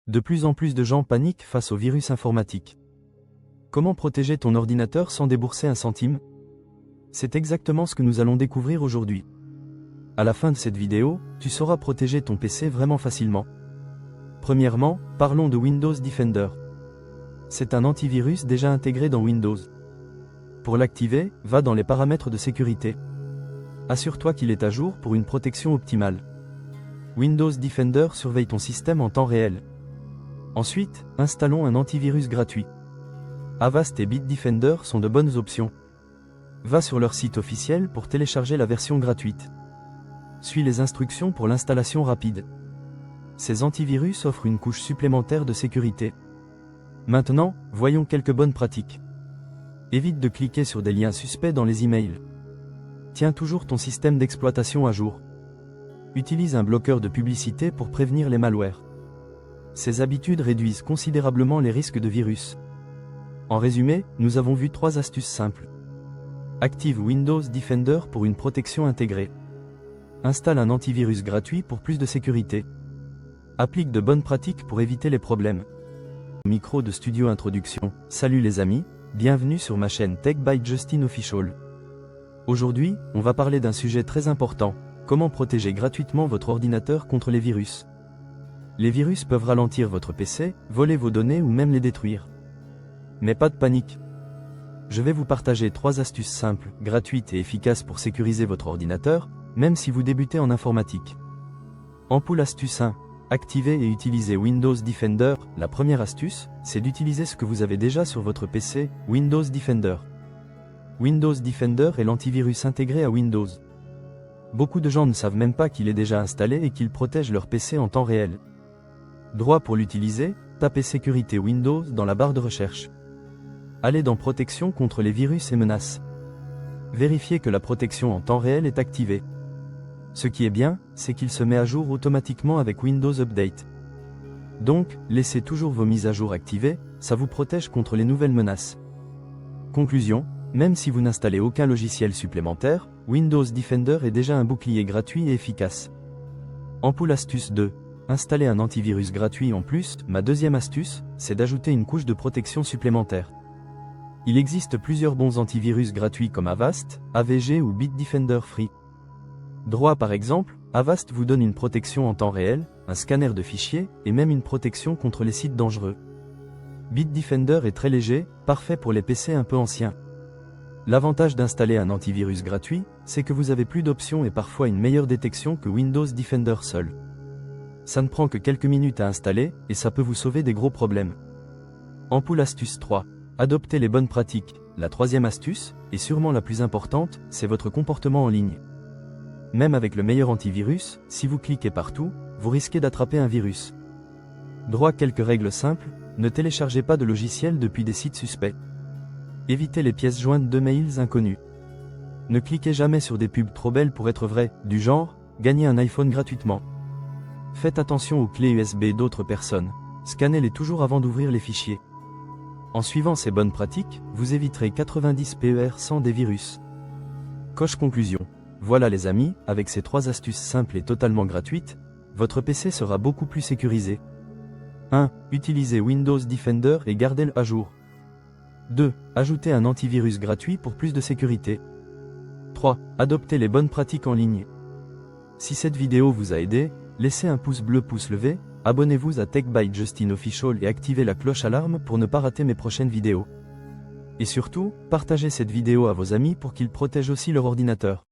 De plus en plus de gens paniquent face aux virus informatiques. Comment protéger ton ordinateur sans débourser un centime? C'est exactement ce que nous allons découvrir aujourd'hui. À la fin de cette vidéo, tu sauras protéger ton PC vraiment facilement. Premièrement, parlons de Windows Defender. C'est un antivirus déjà intégré dans Windows. Pour l'activer, va dans les paramètres de sécurité. Assure-toi qu'il est à jour pour une protection optimale. Windows Defender surveille ton système en temps réel. Ensuite, installons un antivirus gratuit. Avast et Bitdefender sont de bonnes options. Va sur leur site officiel pour télécharger la version gratuite. Suis les instructions pour l'installation rapide. Ces antivirus offrent une couche supplémentaire de sécurité. Maintenant, voyons quelques bonnes pratiques. Évite de cliquer sur des liens suspects dans les emails. Tiens toujours ton système d'exploitation à jour. Utilise un bloqueur de publicité pour prévenir les malwares. Ces habitudes réduisent considérablement les risques de virus. En résumé, nous avons vu 3 astuces simples. Active Windows Defender pour une protection intégrée. Installe un antivirus gratuit pour plus de sécurité. Applique de bonnes pratiques pour éviter les problèmes. Micro de Studio Introduction. Salut les amis, bienvenue sur ma chaîne Tech by Justin Official. Aujourd'hui, on va parler d'un sujet très important, comment protéger gratuitement votre ordinateur contre les virus. Les virus peuvent ralentir votre PC, voler vos données ou même les détruire. Mais pas de panique. Je vais vous partager 3 astuces simples, gratuites et efficaces pour sécuriser votre ordinateur, même si vous débutez en informatique. Ampoule astuce 1. Activez et utilisez Windows Defender. La première astuce, c'est d'utiliser ce que vous avez déjà sur votre PC, Windows Defender. Windows Defender est l'antivirus intégré à Windows. Beaucoup de gens ne savent même pas qu'il est déjà installé et qu'il protège leur PC en temps réel. Droit pour l'utiliser, tapez Sécurité Windows dans la barre de recherche. Allez dans Protection contre les virus et menaces. Vérifiez que la protection en temps réel est activée. Ce qui est bien, c'est qu'il se met à jour automatiquement avec Windows Update. Donc, laissez toujours vos mises à jour activées, ça vous protège contre les nouvelles menaces. Conclusion, même si vous n'installez aucun logiciel supplémentaire, Windows Defender est déjà un bouclier gratuit et efficace. Ampoule astuce 2. Installer un antivirus gratuit en plus. Ma deuxième astuce, c'est d'ajouter une couche de protection supplémentaire. Il existe plusieurs bons antivirus gratuits comme Avast, AVG ou Bitdefender Free. Droit par exemple, Avast vous donne une protection en temps réel, un scanner de fichiers, et même une protection contre les sites dangereux. Bitdefender est très léger, parfait pour les PC un peu anciens. L'avantage d'installer un antivirus gratuit, c'est que vous avez plus d'options et parfois une meilleure détection que Windows Defender seul. Ça ne prend que quelques minutes à installer, et ça peut vous sauver des gros problèmes. Ampoule astuce 3. Adoptez les bonnes pratiques. La troisième astuce, et sûrement la plus importante, c'est votre comportement en ligne. Même avec le meilleur antivirus, si vous cliquez partout, vous risquez d'attraper un virus. Droit quelques règles simples, ne téléchargez pas de logiciels depuis des sites suspects. Évitez les pièces jointes de mails inconnus. Ne cliquez jamais sur des pubs trop belles pour être vraies, du genre, gagnez un iPhone gratuitement. Faites attention aux clés USB d'autres personnes, scannez-les toujours avant d'ouvrir les fichiers. En suivant ces bonnes pratiques, vous éviterez 90% des virus. Coche conclusion. Voilà les amis, avec ces 3 astuces simples et totalement gratuites, votre PC sera beaucoup plus sécurisé. 1. Utilisez Windows Defender et gardez-le à jour. 2. Ajoutez un antivirus gratuit pour plus de sécurité. 3. Adoptez les bonnes pratiques en ligne. Si cette vidéo vous a aidé, laissez un pouce bleu pouce levé, abonnez-vous à Tech by Justin Official et activez la cloche alarme pour ne pas rater mes prochaines vidéos. Et surtout, partagez cette vidéo à vos amis pour qu'ils protègent aussi leur ordinateur.